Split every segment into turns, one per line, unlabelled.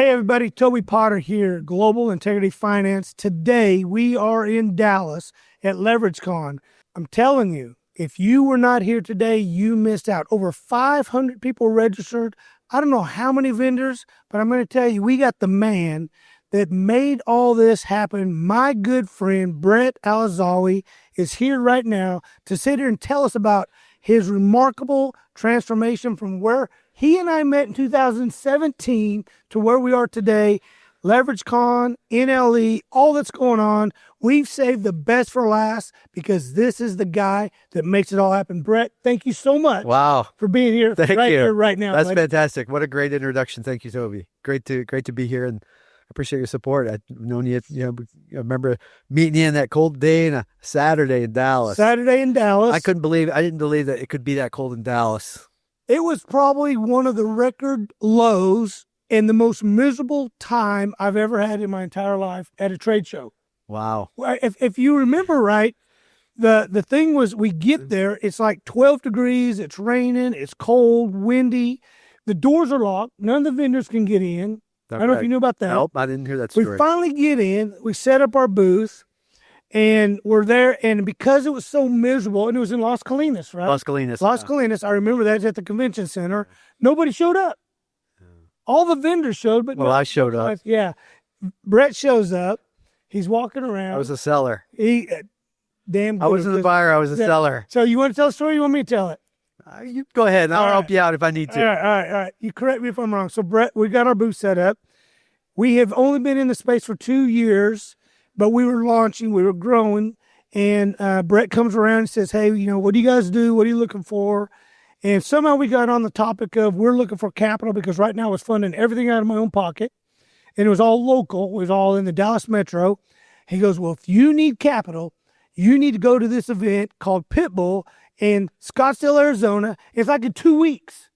Hey everybody, Toby Potter here, Global Integrity Finance. Today we are in Dallas at LeverageCon. I'm telling you, if you were not here today, you missed out. Over 500 people registered. I don't know how many vendors, but I'm going to tell you, we got the man that made all this happen. My good friend, Brett Alizawi, is here right now to sit here and tell us about his remarkable transformation from where he and I met in 2017 to where we are today. LeverageCon, NLE, all that's going on. We've saved the best for last because this is the guy that makes it all happen. Brett, thank you so much.
Wow.
For being here here right now.
That's fantastic. What a great introduction. Thank you, Toby. Great to be here, and I appreciate your support. I've known you, I remember meeting you on that cold day on a Saturday in Dallas.
I didn't believe
that it could be that cold in Dallas.
It was probably one of the record lows and the most miserable time I've ever had in my entire life at a trade show.
Wow.
If you remember right, the thing was, we get there, it's like 12 degrees, it's raining, it's cold, windy, the doors are locked, none of the vendors can get in. I don't know if you knew about that.
Nope, I didn't hear that story.
We finally get in, we set up our booth, and we're there, and because it was so miserable, and it was in Las Colinas, right?
Las Colinas.
Las Colinas, I remember that, at the convention center. Nobody showed up. All the vendors showed, but
I showed up.
Yeah. Brett shows up. He's walking around.
I was a seller.
Damn good.
I wasn't the buyer, I was a seller.
So you want to tell the story or you want me to tell it?
You go ahead, and I'll help you out if I need to.
All right. You correct me if I'm wrong. So, Brett, we got our booth set up. We have only been in the space for 2 years, but we were launching, we were growing, and Brett comes around and says, hey, what do you guys do? What are you looking for? And somehow we got on the topic of we're looking for capital because right now I was funding everything out of my own pocket, and it was all local. It was all in the Dallas metro. He goes, well, if you need capital, you need to go to this event called Pitbull in Scottsdale, Arizona. It's like in 2 weeks.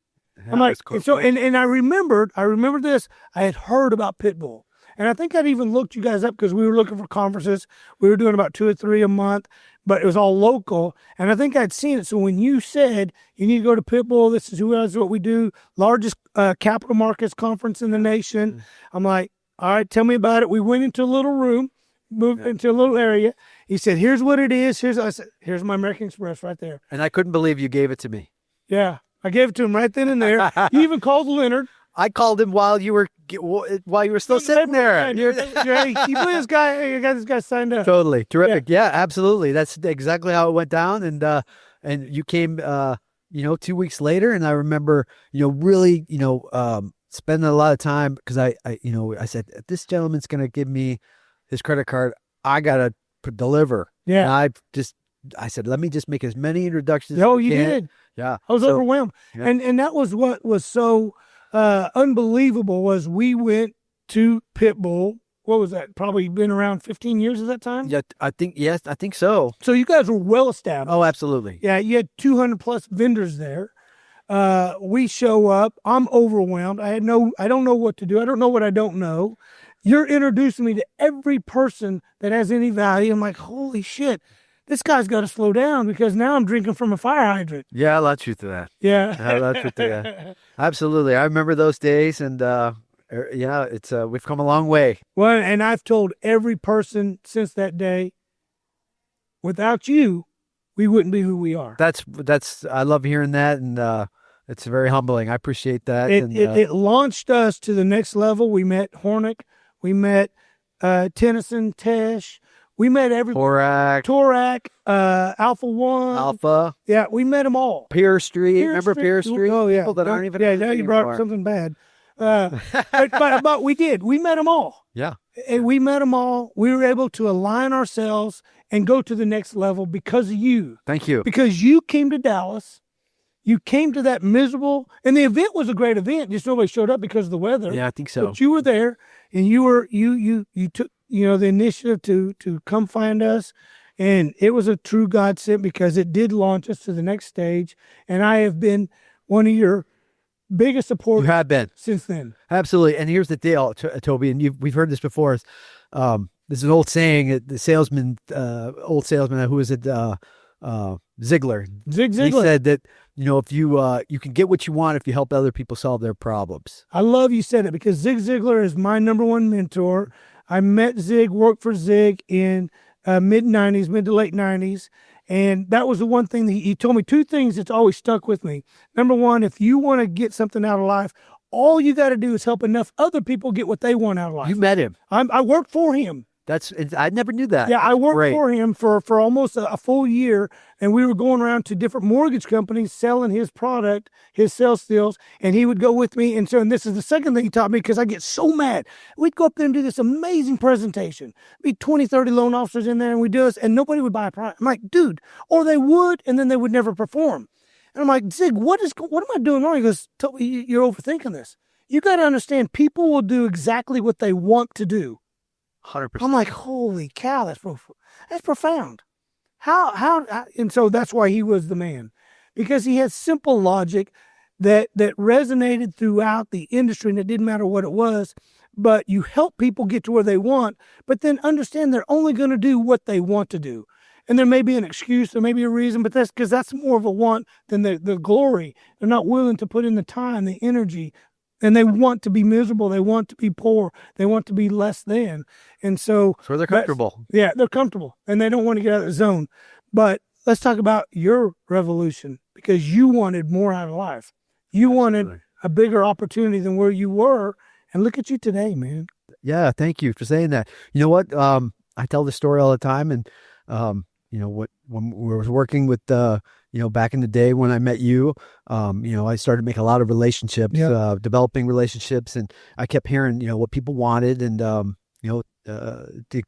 I'm like, and I remembered this. I had heard about Pitbull. And I think I'd even looked you guys up because we were looking for conferences. We were doing about 2 or 3 a month, but it was all local. And I think I'd seen it. So when you said you need to go to Pitbull, this is what we do, largest capital markets conference in the nation. I'm like, all right, tell me about it. We went into a little room, moved into a little area. He said, here's what it is. I said, here's my American Express right there.
And I couldn't believe you gave it to me.
Yeah, I gave it to him right then and there. You even called Leonard.
I called him while you were still sitting there.
You believe this guy? You got this guy signed up.
Totally terrific. Yeah, absolutely. That's exactly how it went down. And you came, 2 weeks later, and I remember, really, spending a lot of time because I said, this gentleman's going to give me his credit card. I gotta deliver.
Yeah.
And I said, let me just make as many introductions.
Oh, you did.
Yeah.
I was overwhelmed.
Yeah.
And that was what was so unbelievable was we went to Pitbull. What was that? Probably been around 15 years at that time?
Yeah, I think so.
So you guys were well established.
Oh, absolutely.
Yeah, you had 200 plus vendors there. We show up. I'm overwhelmed. I don't know what to do. I don't know what I don't know. You're introducing me to every person that has any value. I'm like, holy shit, this guy's got to slow down because now I'm drinking from a fire hydrant.
Yeah, a lot of truth to that.
Yeah.
A lot of truth to that. Absolutely. I remember those days, and it's we've come a long way.
Well, and I've told every person since that day, without you, we wouldn't be who we are.
That's I love hearing that, and it's very humbling. I appreciate that.
It launched us to the next level. We met Hornick. We met Tennyson, Tesh. We met everybody. Torak, Alpha One.
Alpha.
Yeah, we met them all.
Pier Street. Remember Pier Street?
Oh, yeah.
People that aren't even
now you brought up something bad. But we did. We met them all.
Yeah.
And we met them all. We were able to align ourselves and go to the next level because of you.
Thank you.
Because you came to Dallas. You came to that miserable, and the event was a great event. Just nobody showed up because of the weather.
Yeah, I think so.
But you were there, and you took the initiative to come find us, and it was a true godsend because it did launch us to the next stage. And I have been one of your biggest supporters.
You have been
since then.
Absolutely. And here's the deal, Toby, and we've heard this before. This is an old saying. The salesman, old salesman, who is it? Ziglar.
Zig
He
Ziglar.
said that, if you can get what you want if you help other people solve their problems.
I love you said it because Zig Ziglar is my number one mentor. I met Zig, worked for Zig in mid to late 90s. And that was the one thing that he told me two things that's always stuck with me. Number one, if you want to get something out of life, all you got to do is help enough other people get what they want out of life.
You met him.
I worked for him.
I never knew that.
Yeah,
That's
I worked
great.
for him for almost a full year, and we were going around to different mortgage companies selling his product, his sales skills, and he would go with me. And this is the second thing he taught me because I get so mad. We'd go up there and do this amazing presentation. Be 20, 30 loan officers in there, and we do this, and nobody would buy a product. I'm like, dude, or they would, and then they would never perform. And I'm like, Zig, what am I doing wrong? He goes, Toby, you're overthinking this. You got to understand, people will do exactly what they want to do.
100%.
I'm like, holy cow, that's profound. How, and so that's why he was the man, because he had simple logic that resonated throughout the industry, and it didn't matter what it was, but you help people get to where they want, but then understand they're only going to do what they want to do. And there may be an excuse, there may be a reason, but that's because that's more of a want than the glory. They're not willing to put in the time, the energy, and they want to be miserable. They want to be poor. They want to be less than. And so
they're comfortable.
Yeah, they're comfortable, and they don't want to get out of the zone. But let's talk about your revolution, because you wanted more out of life. You wanted a bigger opportunity than where you were. And look at you today, man.
Yeah, thank you for saying that. You know what? I tell this story all the time, and when we were working with back in the day when I met you, I started making a lot of relationships, developing relationships, and I kept hearing, what people wanted, and COVID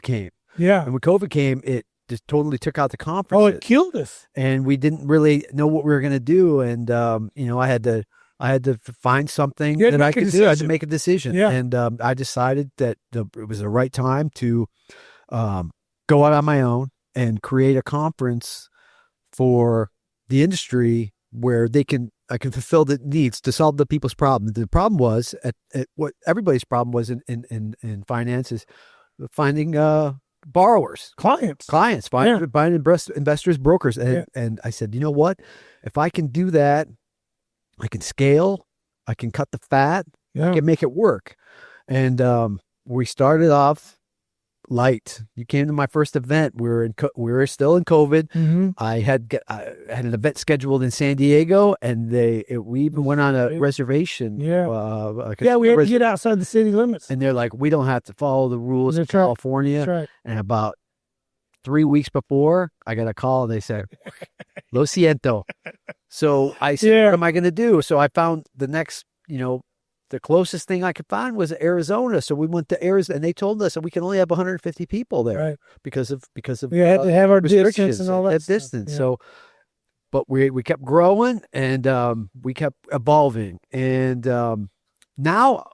came.
Yeah.
And when COVID came, it just totally took out the conference.
Oh, it killed us.
And we didn't really know what we were going to do, and I had to find something that I could do. I had to make a decision, and I decided that it was the right time to go out on my own and create a conference for the industry where I can fulfill the needs to solve the people's problem. The problem was at what everybody's problem was in finances, finding borrowers, clients, finding investors, brokers. And I said, you know what? If I can do that, I can scale, I can cut the fat, I can make it work. And we started off light. You came to my first event. We were still in COVID.
Mm-hmm.
I had an event scheduled in San Diego, and we even went on a reservation.
We had to get outside the city limits.
And they're like, we don't have to follow the rules of California.
That's right.
And about 3 weeks before, I got a call, and they said, "Lo siento." So I said, what am I going to do? So I found the next, the closest thing I could find was Arizona. So we went to Arizona, and they told us that we can only have 150 people there,
right?
because of
we had to have our distance and all that
distance. Yeah. So, but we kept growing, and we kept evolving, and now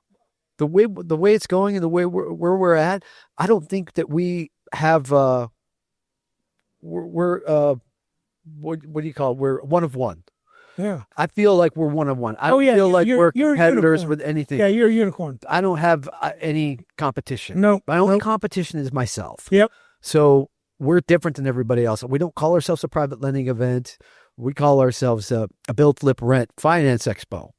the way it's going and the way where we're at, I don't think that we have what do you call it? We're one of one.
Yeah.
I feel like we're one of one. I don't feel like we're competitors with anything.
Yeah, you're a unicorn.
I don't have any competition.
No.
My only competition is myself.
Yep.
So we're different than everybody else. We don't call ourselves a private lending event. We call ourselves a build, flip, rent finance expo.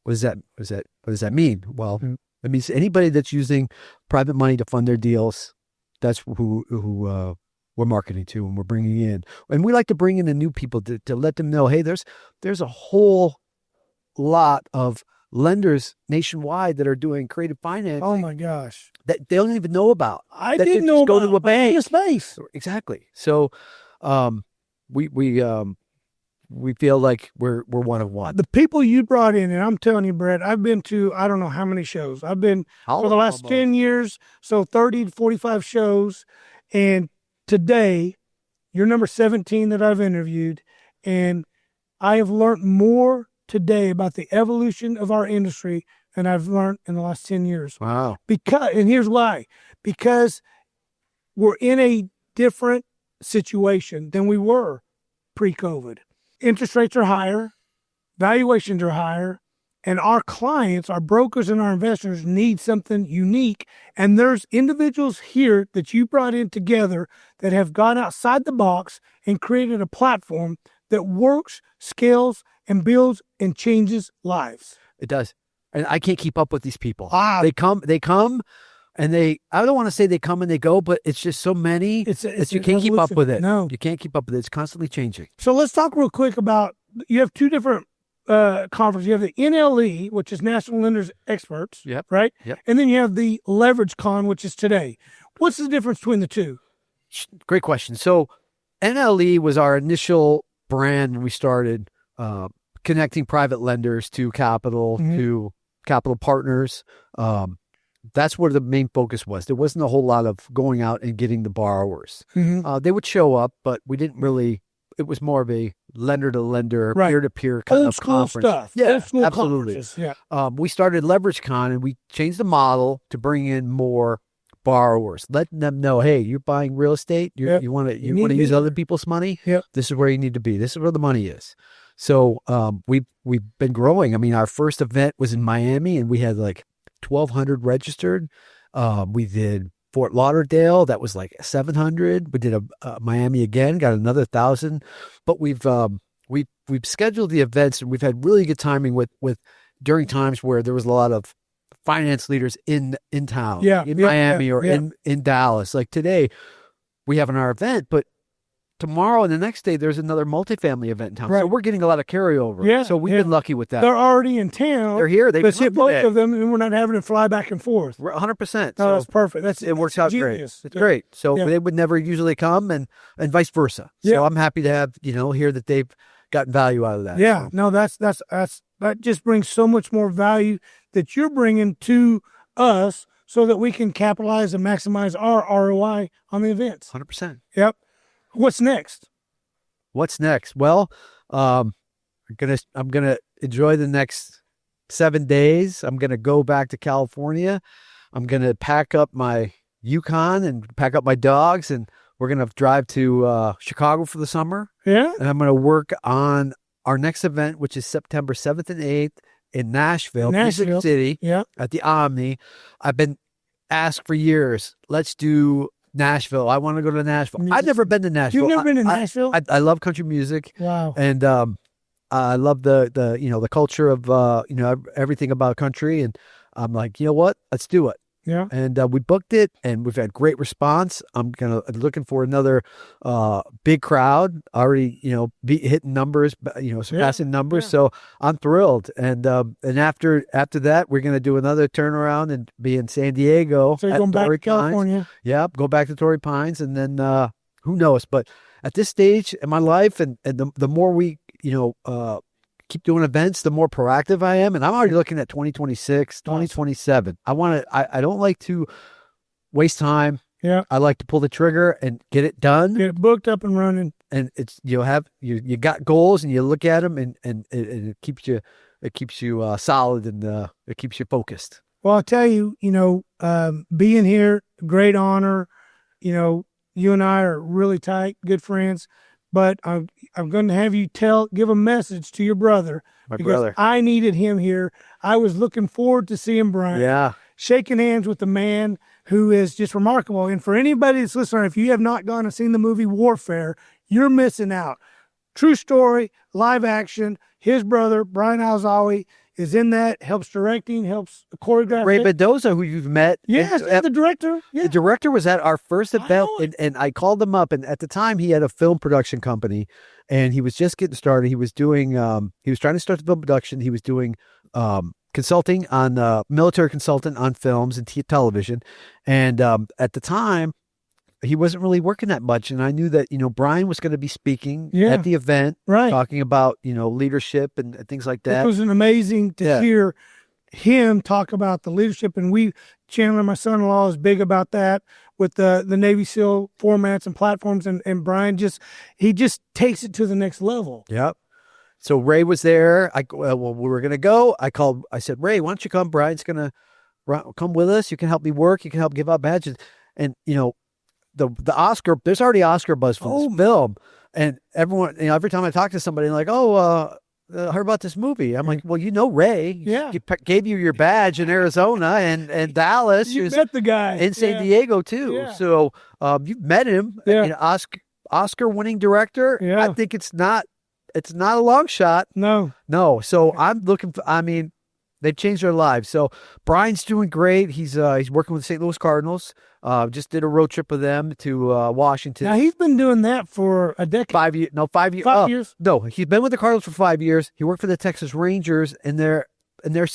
What does that mean? Well, it means anybody that's using private money to fund their deals, that's who we're marketing to and we're bringing in. And we like to bring in the new people to let them know, hey, there's a whole lot of lenders nationwide that are doing creative financing.
Oh my gosh.
That they don't even know about.
I didn't know about.
Go to a bank.
Space.
Exactly. So we feel like we're one of one.
The people you brought in, and I'm telling you, Brett, I've been to, I don't know how many shows. I've been for the last 10 years, so 30 to 45 shows. And today, you're number 17 that I've interviewed, and I have learned more today about the evolution of our industry than I've learned in the last 10 years.
Wow.
And here's why. Because we're in a different situation than we were pre-COVID. Interest rates are higher, valuations are higher, And our clients, our brokers and our investors need something unique. And there's individuals here that you brought in together that have gone outside the box and created a platform that works, scales, and builds and changes lives.
It does. And I can't keep up with these people.
Ah.
They come and I don't want to say they come and they go, but it's just so many. It's you can't keep up with it.
No.
You can't keep up with it. It's constantly changing.
So let's talk real quick about, you have two different conferences. You have the NLE, which is National Lenders Experts,
Yep.
right?
Yep.
And then you have the Leverage Con, which is today. What's the difference between the two?
Great question. So NLE was our initial brand when we started connecting private lenders to capital, to capital partners. That's where the main focus was. There wasn't a whole lot of going out and getting the borrowers. They would show up, but we didn't really, it was more of a lender to lender, peer to peer kind
old
of
school
conference.
stuff.
Yeah,
Old school
absolutely.
conferences. Yeah.
We started Leverage Con and we changed the model to bring in more borrowers, letting them know, hey, you're buying real estate. You want to use other people's money.
Yep.
This is where you need to be. This is where the money is. So we've been growing. I mean, our first event was in Miami and we had like 1,200 registered. We did Fort Lauderdale. That was like 700. We did a Miami again, got another 1,000. But we've scheduled the events and we've had really good timing with during times where there was a lot of finance leaders in town, in Miami or in Dallas. Like today, we have our event, but tomorrow and the next day, there's another multifamily event in town.
Right.
So we're getting a lot of carryover.
Yeah,
so we've been lucky with that.
They're already in town.
They're here. They've
Let's hit both of them, and we're not having to fly back and forth.
We're 100%.
No, that's perfect.
It works out
genius.
great. It's great. So they would never usually come, and vice versa. So I'm happy to have hear that they've gotten value out of that.
Yeah.
So.
No, that just brings so much more value that you're bringing to us, so that we can capitalize and maximize our ROI on the events.
100%.
Yep. What's next?
What's next? Well, I'm gonna enjoy the next 7 days. I'm gonna go back to California. I'm gonna pack up my Yukon and pack up my dogs, and we're gonna drive to Chicago for the summer.
Yeah.
And I'm gonna work on our next event, which is September 7th and 8th in Nashville, Music City, at the Omni. I've been asked for years, let's do Nashville. I want to go to Nashville. I've never been to Nashville.
You've never been to Nashville?
I love country music.
Wow.
And I love the culture of everything about country. And I'm like, you know what? Let's do it.
Yeah.
And we booked it, and we've had great response. I'm looking for another big crowd. Already, be hitting numbers, surpassing numbers. Yeah. So I'm thrilled. And after that, we're gonna do another turnaround and be in San Diego.
So you're going back to California.
Yep, go back to Torrey Pines, and then who knows? But at this stage in my life, and the more we keep doing events, the more proactive I am. And I'm already looking at 2026, 2027. I don't like to waste time.
Yeah.
I like to pull the trigger and get it done.
Get it booked up and running.
And it's, you got goals and you look at them and it keeps you solid, and it keeps you focused.
Well, I'll tell you, being here, great honor. You and I are really tight, good friends. But I'm going to have you give a message to your brother.
My brother.
I needed him here. I was looking forward to seeing Brian.
Yeah.
Shaking hands with the man who is just remarkable. And for anybody that's listening, if you have not gone and seen the movie Warfare, you're missing out. True story, live action. His brother, Brian Alzawi, is in that, helps directing, helps choreograph.
Ray Mendoza, who you've met.
Yes, the director. Yeah.
The director was at our first event, and I called him up, and at the time he had a film production company, and he was just getting started. He was doing, he was trying to start the film production. He was doing consulting on, military consultant on films and television. And at the time, he wasn't really working that much. And I knew that, Brian was going to be speaking at the event, talking about, leadership and things like that.
It was amazing to hear him talk about the leadership. And Chandler, my son-in-law, is big about that with the Navy SEAL formats and platforms. And Brian he just takes it to the next level.
Yep. So Ray was there. We were going to go. I said, Ray, why don't you come? Brian's going to come with us. You can help me work. You can help give out badges. And, the Oscar, there's already Oscar buzz for this film, and everyone, every time I talk to somebody, like, heard about this movie. I'm like, well, you know Ray.
Yeah.
He gave you your badge in Arizona and Dallas.
You met the guy.
In San Diego, too.
Yeah.
So you've met him.
Yeah.
You know, Oscar-winning director.
Yeah.
I think it's not a long shot.
No.
So I'm looking for, I mean, they've changed their lives. So Brian's doing great. He's working with the St. Louis Cardinals. Just did a road trip with them to Washington.
Now, he's been doing that for a decade.
5 years. No, 5 years.
5 years?
No, he's been with the Cardinals for 5 years. He worked for the Texas Rangers in their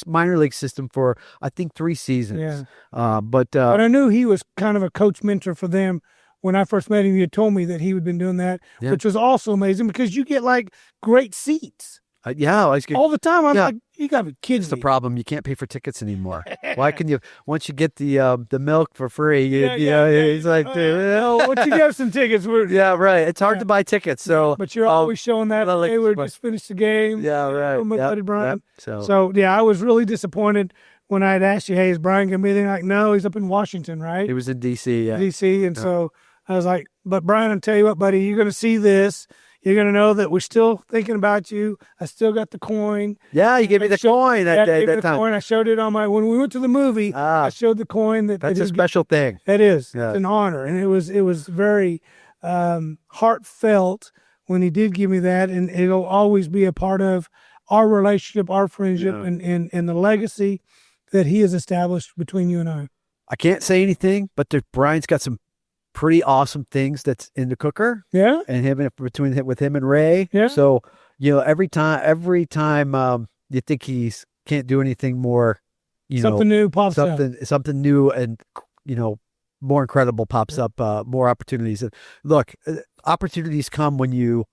minor league system for, I think, 3 seasons.
Yeah.
But
I knew he was kind of a coach mentor for them. When I first met him, you told me that he had been doing that, which was also amazing because you get like great seats. All the time. I'm like, you got to be kidding
It's the
me.
problem. You can't pay for tickets anymore. Why can you? Once you get the milk for free, he's like,
Well, once you get some tickets,
yeah, right. It's hard to buy tickets. So,
but you're always showing that.
well, like-
Hey, we just finished the game.
yeah, right.
with my
Yep,
buddy Brian.
yep.
So yeah, I was really disappointed when I had asked you, hey, is Brian going to be there? Like, no, he's up in Washington, right?
He was in D.C. Yeah.
DC. And so I was like, but Brian, I'll tell you what, buddy, you're going to see this. You're going to know that we're still thinking about you. I still got the coin.
Yeah, you gave me the coin that day,
gave me
that
the
time.
coin. I showed it on when we went to the movie, I showed the coin.
That's a special thing.
It is.
Yeah.
It's an honor. And it was very heartfelt when he did give me that. And it'll always be a part of our relationship, our friendship, and the legacy that he has established between you and I.
I can't say anything, but Brian's got some pretty awesome things that's in the cooker.
Yeah.
And with him and Ray.
Yeah.
So, every time you think he's can't do anything more,
something new pops up.
Something new and, more incredible pops up, more opportunities. Look, opportunities come when you're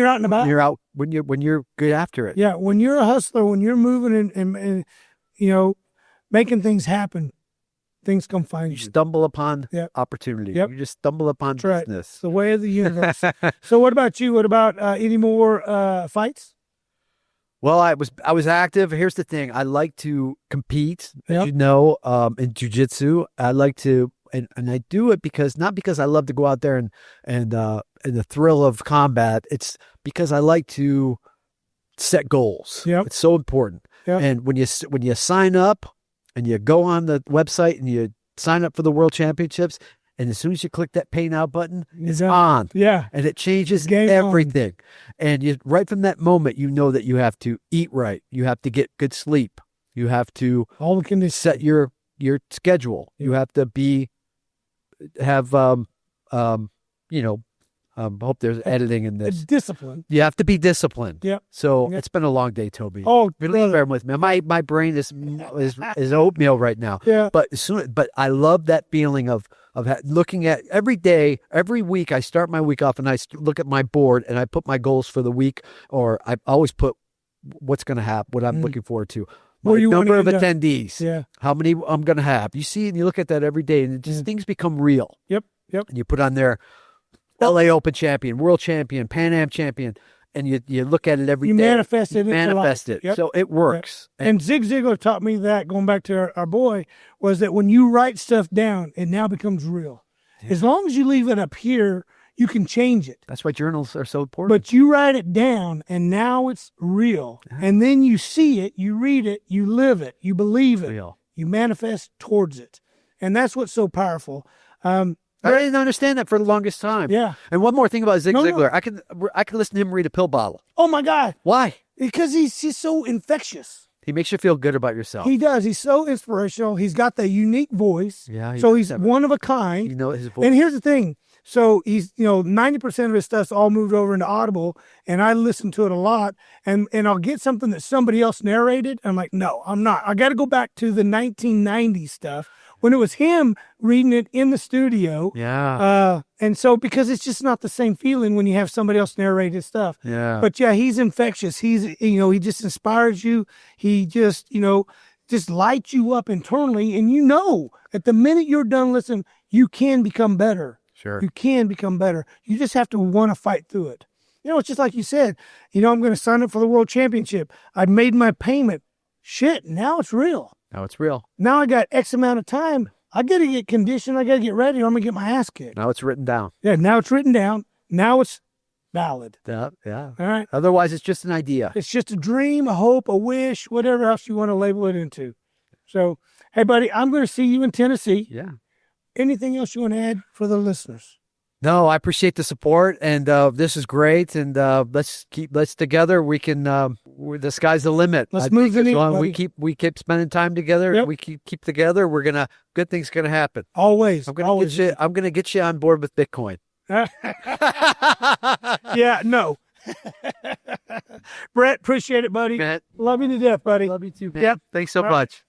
out and about.
When you're good after it.
Yeah. When you're a hustler, when you're moving and making things happen, things come find you.
You stumble upon opportunity.
Yep.
You just stumble upon
That's
business.
Right. It's the way of the universe. So what about you? What about any more fights?
Well, I was active. Here's the thing. I like to compete, as you know, in jiu-jitsu. I like to, and I do it not because I love to go out there and the thrill of combat. It's because I like to set goals.
Yep.
It's so important.
Yep.
And when you sign up and you go on the website and you sign up for the World Championships, and as soon as you click that pay now button, it's on.
Yeah.
And it changes
Game
everything. And right from that moment, you know that you have to eat right. You have to get good sleep. You have to
all the conditions.
Set your schedule. You have to hope there's editing in this.
It's discipline.
You have to be disciplined.
Yep.
So it's been a long day, Toby.
Oh,
really bear with me. My brain is oatmeal right now.
Yeah.
But I love that feeling of looking at every day, every week. I start my week off and I look at my board and I put my goals for the week, or I always put what's going to happen, what I'm looking forward to. My number of attendees.
Yeah.
How many I'm going to have. You see, and you look at that every day, and it just things become real.
Yep.
And you put on there LA Open champion, world champion, Pan Am champion, and you look at it every day.
You manifest it.
Manifest it. Yep. So it works.
Yep. And Zig Ziglar taught me that, going back to our boy, was that when you write stuff down, it now becomes real. Yeah. As long as you leave it up here, you can change it.
That's why journals are so important.
But you write it down, and now it's real. Yeah. And then you see it, you read it, you live it, you believe it.
Real.
You manifest towards it. And that's what's so powerful.
I didn't understand that for the longest time.
Yeah.
And one more thing about Zig Ziglar. I can listen to him read a pill bottle.
Oh, my God.
Why?
Because he's so infectious.
He makes you feel good about yourself.
He does. He's so inspirational. He's got the unique voice.
Yeah.
So he's one of a kind.
You know his voice.
And here's the thing. So he's, 90% of his stuff's all moved over into Audible, and I listen to it a lot, and I'll get something that somebody else narrated. I'm like, no, I'm not. I got to go back to the 1990s stuff when it was him reading it in the studio.
Yeah.
And so, because it's just not the same feeling when you have somebody else narrate his stuff.
Yeah.
But yeah, he's infectious. He's, he just inspires you. He just, just lights you up internally. And at the minute you're done listening, you can become better.
Sure.
You can become better. You just have to want to fight through it. It's just like you said, I'm going to sign up for the World Championship. I made my payment. Shit, now it's real.
Now it's real.
Now I got X amount of time. I got to get conditioned. I got to get ready or I'm going to get my ass kicked.
Now it's written down.
Yeah, now it's written down. Now it's valid.
Yeah.
All right.
Otherwise, it's just an idea.
It's just a dream, a hope, a wish, whatever else you want to label it into. So, hey, buddy, I'm going to see you in Tennessee.
Yeah.
Anything else you want to add for the listeners?
No, I appreciate the support, and this is great. And let's together. We can. The sky's the limit.
Let's move the
as
needle,
long as
buddy.
we keep spending time together.
Yep.
We keep together. Good things gonna happen.
Always.
I'm gonna
always.
get you. I'm gonna get you on board with Bitcoin.
Yeah. No. Brett, appreciate it, buddy.
Man,
Love you to death, buddy.
love you too, man.
Yep.
Thanks so
All right.
much.